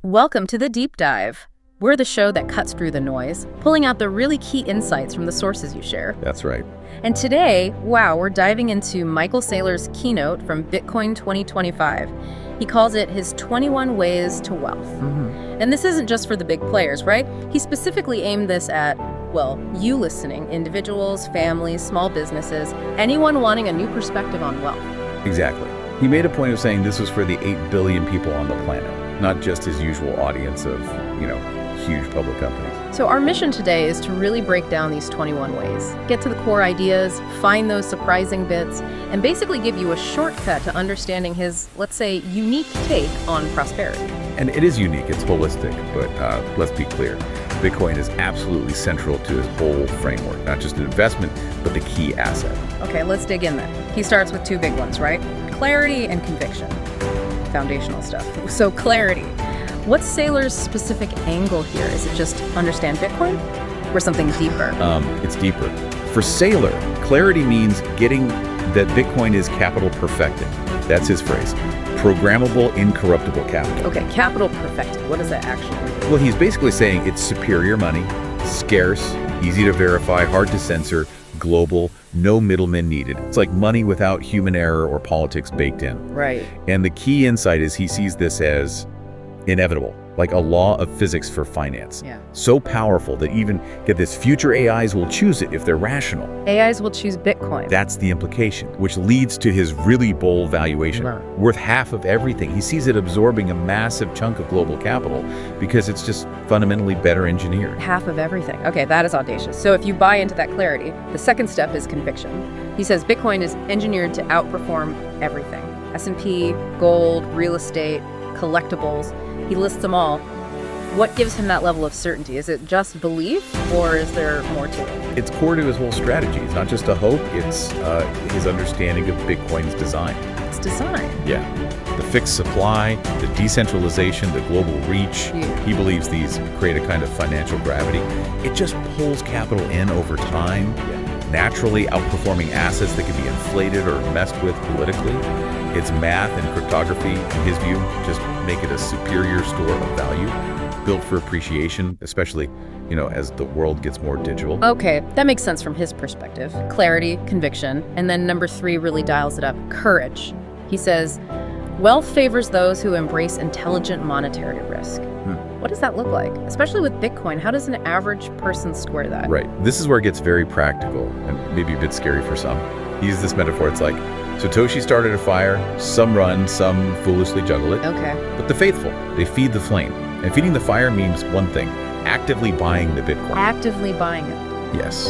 Welcome to The Deep Dive. We're the show that cuts through the noise, pulling out the really key insights from the sources you share. That's right. And today, we're diving into Michael Sayler's keynote from Bitcoin 2025. He calls it his 21 Ways to Wealth. And this isn't just for the big players, right? He specifically aimed this at, you listening, individuals, families, small businesses, anyone wanting a new perspective on wealth. Exactly. He made a point of saying this was for the 8 billion people on the planet, not just his usual audience of, huge public companies. So our mission today is to really break down these 21 ways, get to the core ideas, find those surprising bits, and basically give you a shortcut to understanding his, let's say, unique take on prosperity. And it is unique, it's holistic, but let's be clear. Bitcoin is absolutely central to his whole framework, not just an investment, but the key asset. Okay, let's dig in then. He starts with two big ones, right? Clarity and conviction. Foundational stuff. So clarity. What's Sayler's specific angle here? Is it just understand Bitcoin or something deeper? It's deeper. For Sayler, clarity means getting that Bitcoin is capital perfected. That's his phrase. Programmable, incorruptible capital. Okay, capital perfected. What does that actually mean? Well, he's basically saying it's superior money, scarce, easy to verify, hard to censor, global, no middlemen needed. It's like money without human error or politics baked in. Right. And the key insight is he sees this as inevitable, like a law of physics for finance. Yeah. So powerful that even, get this, future AIs will choose it if they're rational. AIs will choose Bitcoin. That's the implication, which leads to his really bold valuation, worth half of everything. He sees it absorbing a massive chunk of global capital because it's just fundamentally better engineered. Half of everything. Okay, that is audacious. So if you buy into that clarity, the second step is conviction. He says Bitcoin is engineered to outperform everything. S&P, gold, real estate, collectibles. He lists them all. What gives him that level of certainty? Is it just belief, or is there more to it? It's core to his whole strategy. It's not just a hope, it's his understanding of Bitcoin's design. It's design? Yeah. The fixed supply, the decentralization, the global reach. Yeah. He believes these create a kind of financial gravity. It just pulls capital in over time, naturally outperforming assets that can be inflated or messed with politically. Its math and cryptography, in his view, just make it a superior store of value, built for appreciation, especially, as the world gets more digital. Okay, that makes sense from his perspective. Clarity, conviction, and then number 3 really dials it up, courage. He says, wealth favors those who embrace intelligent monetary risk. What does that look like? Especially with Bitcoin, how does an average person square that? Right. This is where it gets very practical and maybe a bit scary for some. He uses this metaphor. It's like, Satoshi started a fire, some run, some foolishly juggle it. Okay. But the faithful, they feed the flame. And feeding the fire means one thing, actively buying the Bitcoin. Actively buying it. Yes.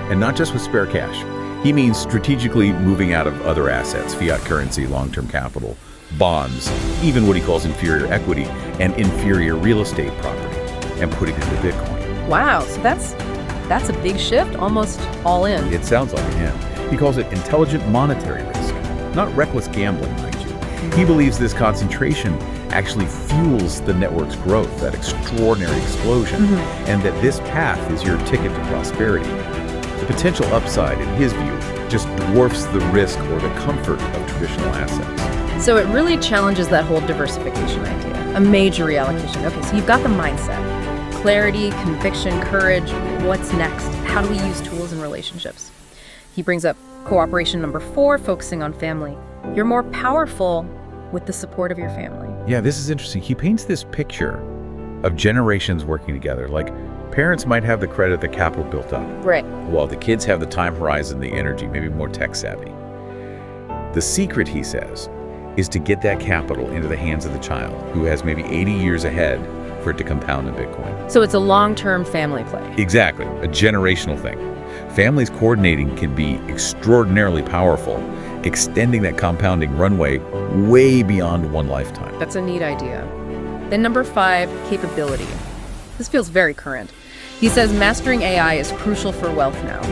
And not just with spare cash. He means strategically moving out of other assets, fiat currency, long-term capital, bonds, even what he calls inferior equity and inferior real estate property, and putting it into Bitcoin. Wow, so that's a big shift, almost all in. It sounds like it, yeah. He calls it intelligent monetary risk, not reckless gambling, mind you. He believes this concentration actually fuels the network's growth, that extraordinary explosion, and that this path is your ticket to prosperity. The potential upside, in his view, just dwarfs the risk or the comfort of traditional assets. So it really challenges that whole diversification idea, a major reallocation. Okay, so you've got the mindset, clarity, conviction, courage. What's next? How do we use tools and relationships? He brings up cooperation number 4, focusing on family. You're more powerful with the support of your family. Yeah, this is interesting. He paints this picture of generations working together. Like, parents might have the credit, the capital built up. Right. While the kids have the time horizon, the energy, maybe more tech savvy. The secret, he says, is to get that capital into the hands of the child, who has maybe 80 years ahead for it to compound in Bitcoin. So it's a long-term family play. Exactly, a generational thing. Families coordinating can be extraordinarily powerful, extending that compounding runway way beyond one lifetime. That's a neat idea. Then number 5, capability. This feels very current. He says mastering AI is crucial for wealth now.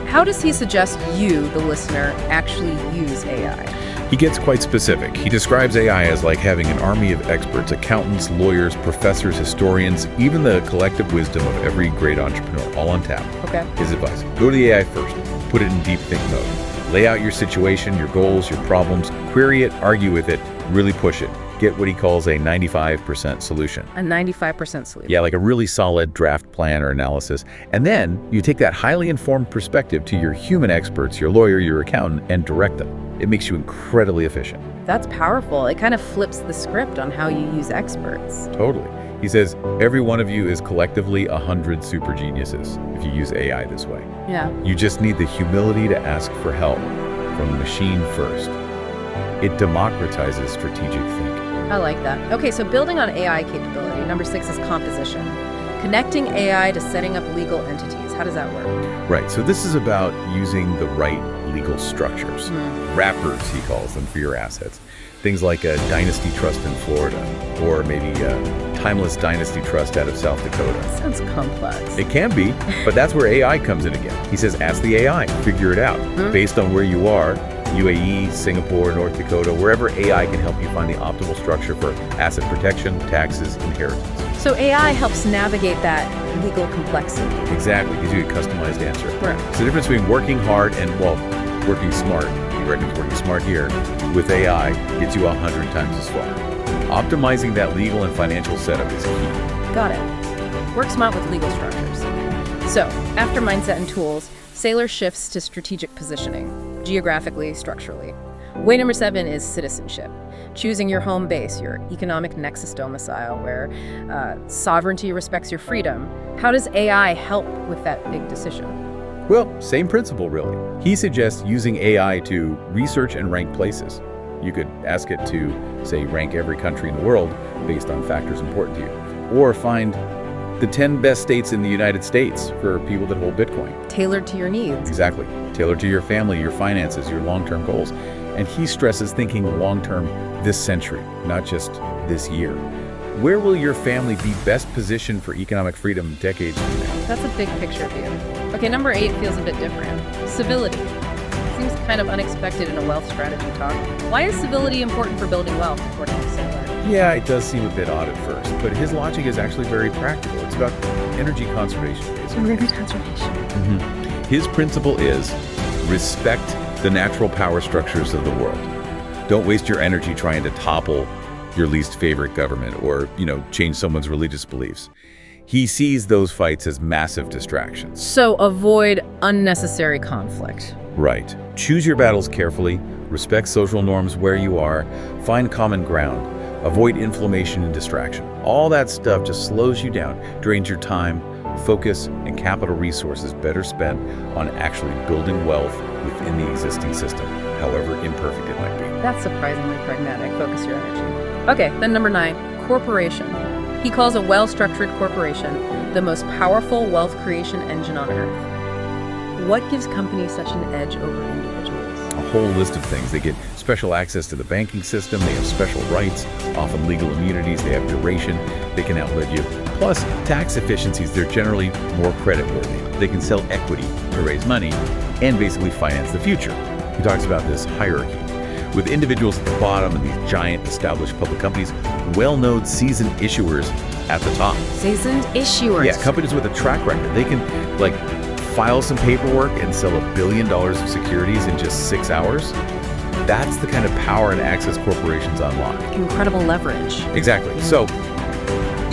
How does he suggest you, the listener, actually use AI? He gets quite specific. He describes AI as like having an army of experts, accountants, lawyers, professors, historians, even the collective wisdom of every great entrepreneur, all on tap. Okay. His advice, go to the AI first, put it in deep think mode. Lay out your situation, your goals, your problems, query it, argue with it, really push it. get what he calls a 95% solution. A 95% solution. Yeah, like a really solid draft plan or analysis. And then you take that highly informed perspective to your human experts, your lawyer, your accountant, and direct them. It makes you incredibly efficient. That's powerful. It kind of flips the script on how you use experts. Totally. He says, every one of you is collectively 100 super geniuses if you use AI this way. Yeah. You just need the humility to ask for help from the machine first. It democratizes strategic thinking. I like that. Okay, so building on AI capability, number 6 is composition. Connecting AI to setting up legal entities. How does that work? Right, so this is about using the right legal structures. Wrappers, he calls them, for your assets. Things like a dynasty trust in Florida, or maybe a timeless dynasty trust out of South Dakota. Sounds complex. It can be, but that's where AI comes in again. He says, ask the AI, figure it out. Based on where you are, UAE, Singapore, North Dakota, wherever AI can help you find the optimal structure for asset protection, taxes, inheritance. So AI helps navigate that legal complexity. Exactly, gives you a customized answer. Right. It's the difference between working hard and, well, working smart. He reckons working smart here with AI gets you 100 times as far. Optimizing that legal and financial setup is key. Got it. Work smart with legal structures. So, after mindset and tools, Sayler shifts to strategic positioning, geographically, structurally. Way number 7 is citizenship. Choosing your home base, your economic nexus domicile, where sovereignty respects your freedom. How does AI help with that big decision? Well, same principle, really. He suggests using AI to research and rank places. You could ask it to, say, rank every country in the world based on factors important to you, or find the 10 best states in the United States for people that hold Bitcoin. Tailored to your needs. Exactly. Tailored to your family, your finances, your long-term goals. And he stresses thinking long-term this century, not just this year. Where will your family be best positioned for economic freedom decades from now? That's a big picture view. Okay, number 8 feels a bit different. Civility. Seems kind of unexpected in a wealth strategy talk. Why is civility important for building wealth, according to Sayler? Yeah, it does seem a bit odd at first, but his logic is actually very practical. It's about energy conservation, basically. Energy conservation. His principle is respect the natural power structures of the world. Don't waste your energy trying to topple your least favorite government or, change someone's religious beliefs. He sees those fights as massive distractions. So avoid unnecessary conflict. Right. Choose your battles carefully, respect social norms where you are, find common ground, avoid inflammation and distraction. All that stuff just slows you down, drains your time, focus, and capital resources better spent on actually building wealth within the existing system, however imperfect it might be. That's surprisingly pragmatic. Focus your energy. Okay, then number 9, corporation. He calls a well-structured corporation the most powerful wealth creation engine on earth. What gives companies such an edge over individuals? A whole list of things. They get special access to the banking system, they have special rights, often legal immunities, they have duration, they can outlive you. Plus, tax efficiencies, they're generally more creditworthy. They can sell equity to raise money and basically finance the future. He talks about this hierarchy, with individuals at the bottom and these giant established public companies, well-known seasoned issuers at the top. Seasoned issuers. Yeah, companies with a track record. They can, file some paperwork and sell $1 billion of securities in just 6 hours. That's the kind of power and access corporations unlock. Incredible leverage. Exactly. So,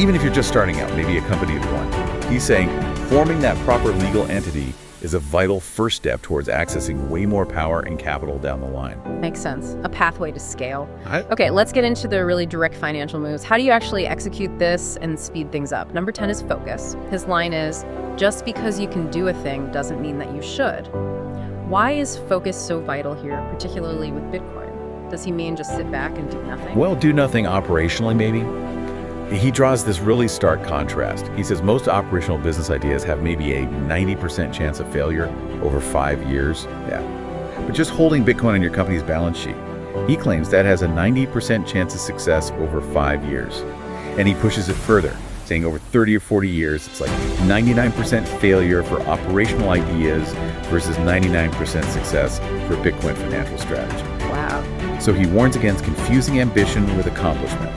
even if you're just starting out, maybe a company of one, he's saying forming that proper legal entity is a vital first step towards accessing way more power and capital down the line. Makes sense. A pathway to scale. Okay, let's get into the really direct financial moves. How do you actually execute this and speed things up? Number 10 is focus. His line is, just because you can do a thing doesn't mean that you should. Why is focus so vital here, particularly with Bitcoin? Does he mean just sit back and do nothing? Well, do nothing operationally, maybe. He draws this really stark contrast. He says most operational business ideas have maybe a 90% chance of failure over 5 years. Yeah. But just holding Bitcoin on your company's balance sheet, he claims that has a 90% chance of success over 5 years. And he pushes it further, saying over 30 or 40 years, it's like 99% failure for operational ideas versus 99% success for Bitcoin financial strategy. Wow. So he warns against confusing ambition with accomplishment.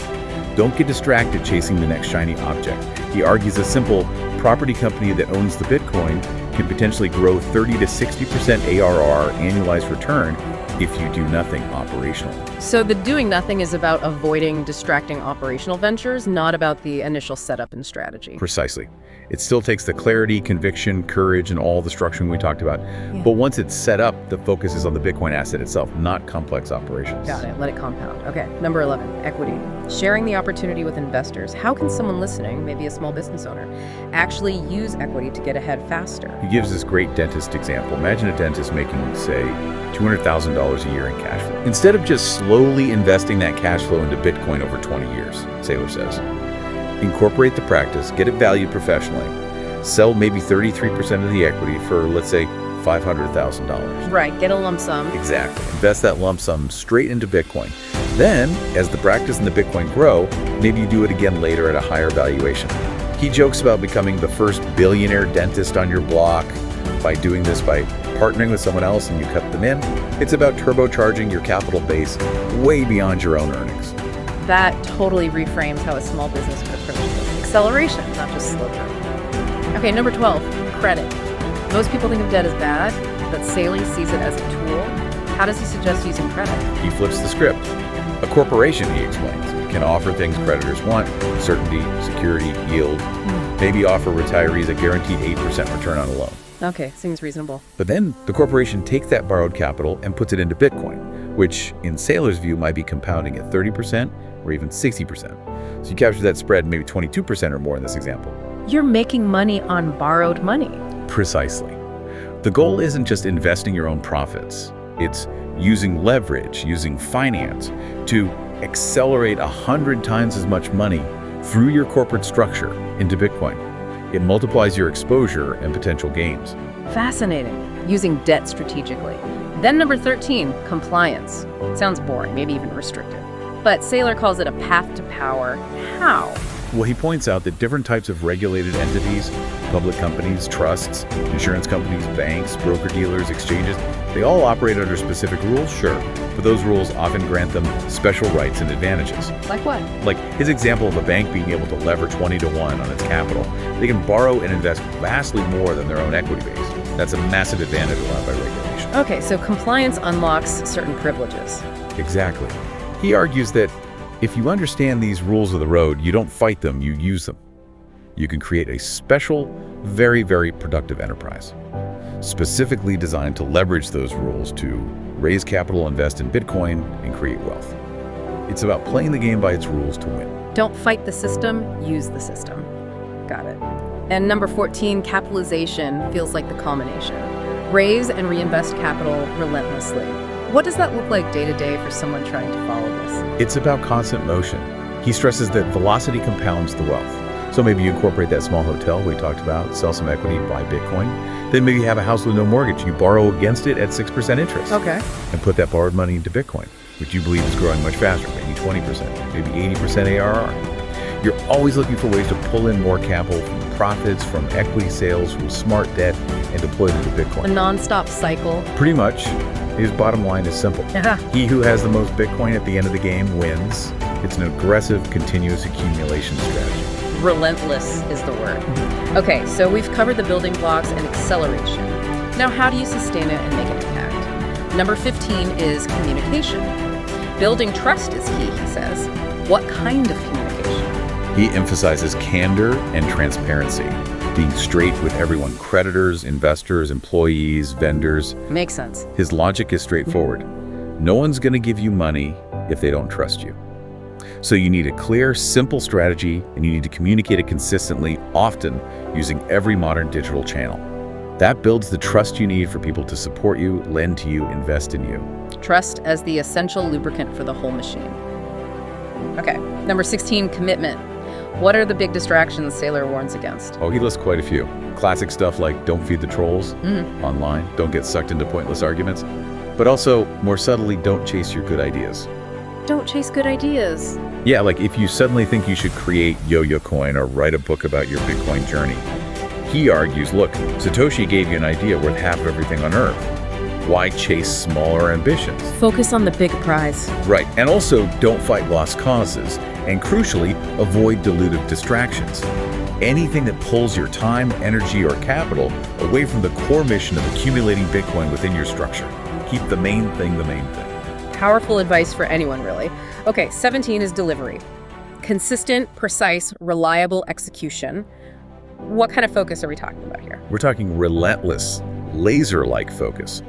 Don't get distracted chasing the next shiny object. He argues a simple property company that owns the Bitcoin can potentially grow 30 to 60% ARR, annualized return, if you do nothing operational. So the doing nothing is about avoiding distracting operational ventures, not about the initial setup and strategy. Precisely. It still takes the clarity, conviction, courage, and all the structuring we talked about. But once it's set up, the focus is on the Bitcoin asset itself, not complex operations. Got it. Let it compound. Okay. Number 11, equity. Sharing the opportunity with investors. How can someone listening, maybe a small business owner, actually use equity to get ahead faster? He gives this great dentist example. Imagine a dentist making, say, $200,000 a year in cash flow. Instead of just slowly investing that cash flow into Bitcoin over 20 years, Sayler says, incorporate the practice, get it valued professionally, sell maybe 33% of the equity for, let's say, $500,000. Right, get a lump sum. Exactly. Invest that lump sum straight into Bitcoin. Then, as the practice and the Bitcoin grow, maybe you do it again later at a higher valuation. He jokes about becoming the first billionaire dentist on your block by doing this by partnering with someone else and you cut them in. It's about turbocharging your capital base way beyond your own earnings. That totally reframes how a small business could approach this. Acceleration, not just slow growth. Okay, number 12, credit. Most people think of debt as bad, but Sayler sees it as a tool. How does he suggest using credit? He flips the script. A corporation, he explains, can offer things creditors want: certainty, security, yield. Maybe offer retirees a guaranteed 8% return on a loan. Okay, seems reasonable. But then the corporation takes that borrowed capital and puts it into Bitcoin, which in Sayler's view might be compounding at 30% or even 60%. So you capture that spread maybe 22% or more in this example. You're making money on borrowed money. Precisely. The goal isn't just investing your own profits. It's using leverage, using finance to accelerate 100 times as much money through your corporate structure into Bitcoin. It multiplies your exposure and potential gains. Fascinating. Using debt strategically. Then number 13, compliance. Sounds boring, maybe even restrictive. But Sayler calls it a path to power. How? Well, he points out that different types of regulated entities, public companies, trusts, insurance companies, banks, broker-dealers, exchanges, they all operate under specific rules, sure, but those rules often grant them special rights and advantages. Like what? Like his example of a bank being able to lever 20 to 1 on its capital. They can borrow and invest vastly more than their own equity base. That's a massive advantage allowed by regulation. Okay, so compliance unlocks certain privileges. Exactly. He argues that if you understand these rules of the road, you don't fight them, you use them. You can create a special, very, very productive enterprise, specifically designed to leverage those rules to raise capital, invest in Bitcoin, and create wealth. It's about playing the game by its rules to win. Don't fight the system, use the system. Got it. And number 14, capitalization feels like the culmination. Raise and reinvest capital relentlessly. What does that look like day to day for someone trying to follow this? It's about constant motion. He stresses that velocity compounds the wealth. So maybe you incorporate that small hotel we talked about, sell some equity, buy Bitcoin. Then maybe you have a house with no mortgage. You borrow against it at 6% interest. Okay. And put that borrowed money into Bitcoin, which you believe is growing much faster, maybe 20%, maybe 80% ARR. You're always looking for ways to pull in more capital from profits, from equity sales, from smart debt, and deploy it into Bitcoin. A non-stop cycle. Pretty much. His bottom line is simple. Yeah. He who has the most Bitcoin at the end of the game wins. It's an aggressive, continuous accumulation strategy. Relentless is the word. Okay, so we've covered the building blocks and acceleration. Now, how do you sustain it and make an impact? Number 15 is communication. Building trust is key, he says. What kind of communication? He emphasizes candor and transparency, being straight with everyone: creditors, investors, employees, vendors. Makes sense. His logic is straightforward. No one's going to give you money if they don't trust you. So you need a clear, simple strategy, and you need to communicate it consistently, often using every modern digital channel. That builds the trust you need for people to support you, lend to you, invest in you. Trust as the essential lubricant for the whole machine. Okay, number 16, commitment. What are the big distractions Sayler warns against? Oh, he lists quite a few. Classic stuff like don't feed the trolls online, don't get sucked into pointless arguments, but also, more subtly, don't chase your good ideas. Don't chase good ideas. Yeah, like if you suddenly think you should create Yo-Yo Coin or write a book about your Bitcoin journey. He argues, look, Satoshi gave you an idea worth half of everything on Earth. Why chase smaller ambitions? Focus on the big prize. Right, and also don't fight lost causes, and crucially, avoid dilutive distractions. Anything that pulls your time, energy, or capital away from the core mission of accumulating Bitcoin within your structure. Keep the main thing the main thing. Powerful advice for anyone, really. Okay, 17 is delivery. Consistent, precise, reliable execution. What kind of focus are we talking about here? We're talking relentless, laser-like focus.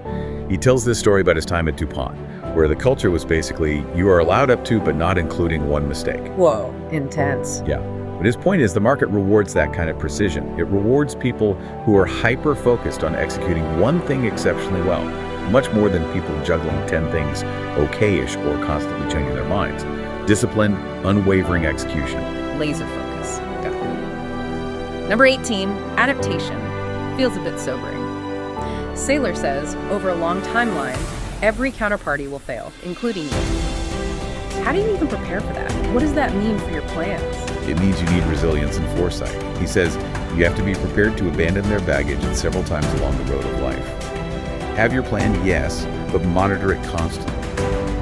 He tells this story about his time at DuPont, where the culture was basically, you are allowed up to, but not including one mistake. Whoa, intense. Yeah. But his point is the market rewards that kind of precision. It rewards people who are hyper-focused on executing one thing exceptionally well, much more than people juggling 10 things okay-ish or constantly changing their minds. Disciplined, unwavering execution. Laser focus. Got it. Number 18, adaptation. Feels a bit sobering. Sayler says, over a long timeline, every counterparty will fail, including you. How do you even prepare for that? What does that mean for your plans? It means you need resilience and foresight. He says you have to be prepared to abandon their baggage at several times along the road of life. Have your plan, yes, but monitor it constantly.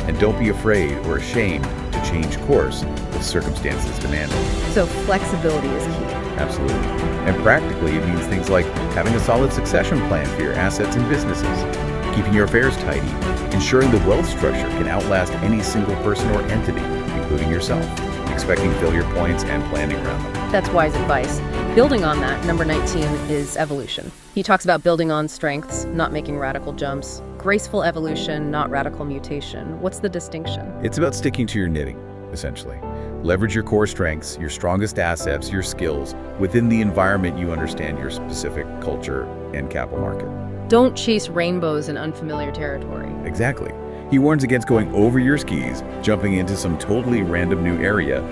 And don't be afraid or ashamed to change course if circumstances demand it. So flexibility is key. Absolutely. And practically, it means things like having a solid succession plan for your assets and businesses, keeping your affairs tidy, ensuring the wealth structure can outlast any single person or entity, including yourself, expecting failure points and planning around them. That's wise advice. Building on that, number 19 is evolution. He talks about building on strengths, not making radical jumps. Graceful evolution, not radical mutation. What's the distinction? It's about sticking to your knitting, essentially. Leverage your core strengths, your strongest assets, your skills, within the environment you understand your specific culture and capital market. Don't chase rainbows in unfamiliar territory. Exactly. He warns against going over your skis, jumping into some totally random new area.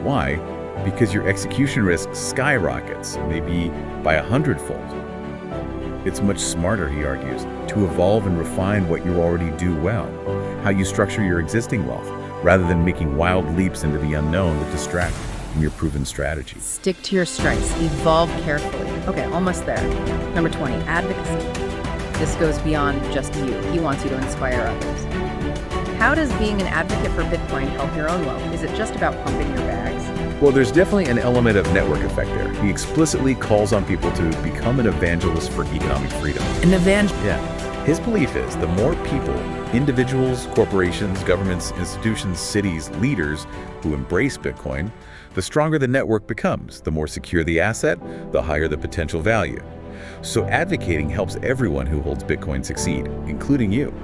Why? Because your execution risk skyrockets, maybe by 100-fold. It's much smarter, he argues, to evolve and refine what you already do well, how you structure your existing wealth, rather than making wild leaps into the unknown that distract from your proven strategy. Stick to your strengths. Evolve carefully. Okay, almost there. Number 20, advocacy. This goes beyond just you. He wants you to inspire others. How does being an advocate for Bitcoin help your own wealth? Is it just about pumping your bags? Well, there's definitely an element of network effect there. He explicitly calls on people to become an evangelist for economic freedom. An evangelist? Yeah. His belief is the more people, individuals, corporations, governments, institutions, cities, leaders who embrace Bitcoin, the stronger the network becomes. The more secure the asset, the higher the potential value. So advocating helps everyone who holds Bitcoin succeed, including you.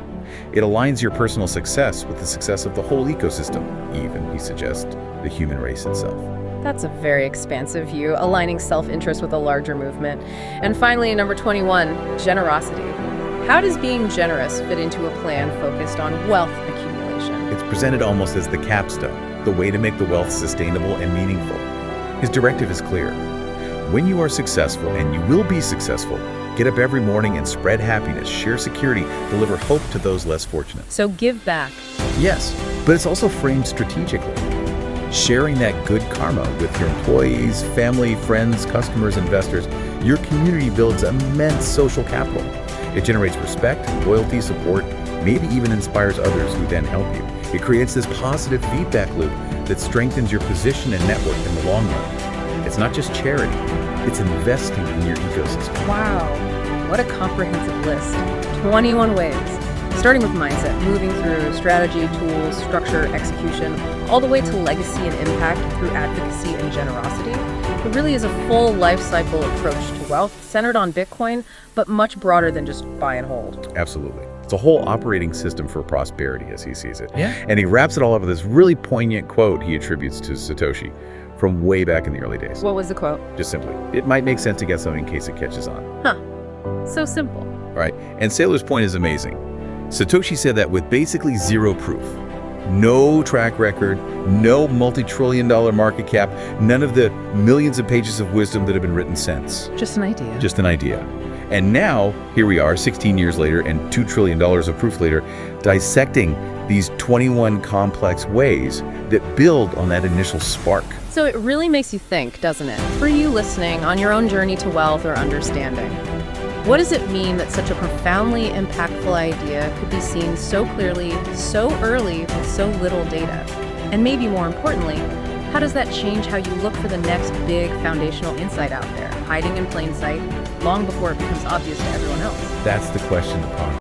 It aligns your personal success with the success of the whole ecosystem, even, he suggests, the human race itself. That's a very expansive view, aligning self-interest with a larger movement. And finally, number 21, generosity. How does being generous fit into a plan focused on wealth accumulation? It's presented almost as the capstone, the way to make the wealth sustainable and meaningful. His directive is clear. When you are successful, and you will be successful, get up every morning and spread happiness, share security, deliver hope to those less fortunate. So give back. Yes, but it's also framed strategically. Sharing that good karma with your employees, family, friends, customers, investors, your community builds immense social capital. It generates respect, loyalty, support, maybe even inspires others who then help you. It creates this positive feedback loop that strengthens your position and network in the long run. It's not just charity, it's investing in your ecosystem. Wow, what a comprehensive list. 21 ways. Starting with mindset, moving through strategy, tools, structure, execution, all the way to legacy and impact through advocacy and generosity. It really is a full life cycle approach to wealth centered on Bitcoin, but much broader than just buy and hold. Absolutely. It's a whole operating system for prosperity as he sees it. Yeah. And he wraps it all up with this really poignant quote he attributes to Satoshi from way back in the early days. What was the quote? Just simply, it might make sense to get something in case it catches on. Huh. So simple. Right? And Sayler's point is amazing. Satoshi said that with basically zero proof, no track record, no multi-trillion-dollar market cap, none of the millions of pages of wisdom that have been written since. Just an idea. Just an idea. And now, here we are, 16 years later and $2 trillion of proof later, dissecting these 21 complex ways that build on that initial spark. So it really makes you think, doesn't it? For you listening on your own journey to wealth or understanding. What does it mean that such a profoundly impactful idea could be seen so clearly, so early, with so little data? And maybe more importantly, how does that change how you look for the next big foundational insight out there, hiding in plain sight, long before it becomes obvious to everyone else? That's the question to ponder.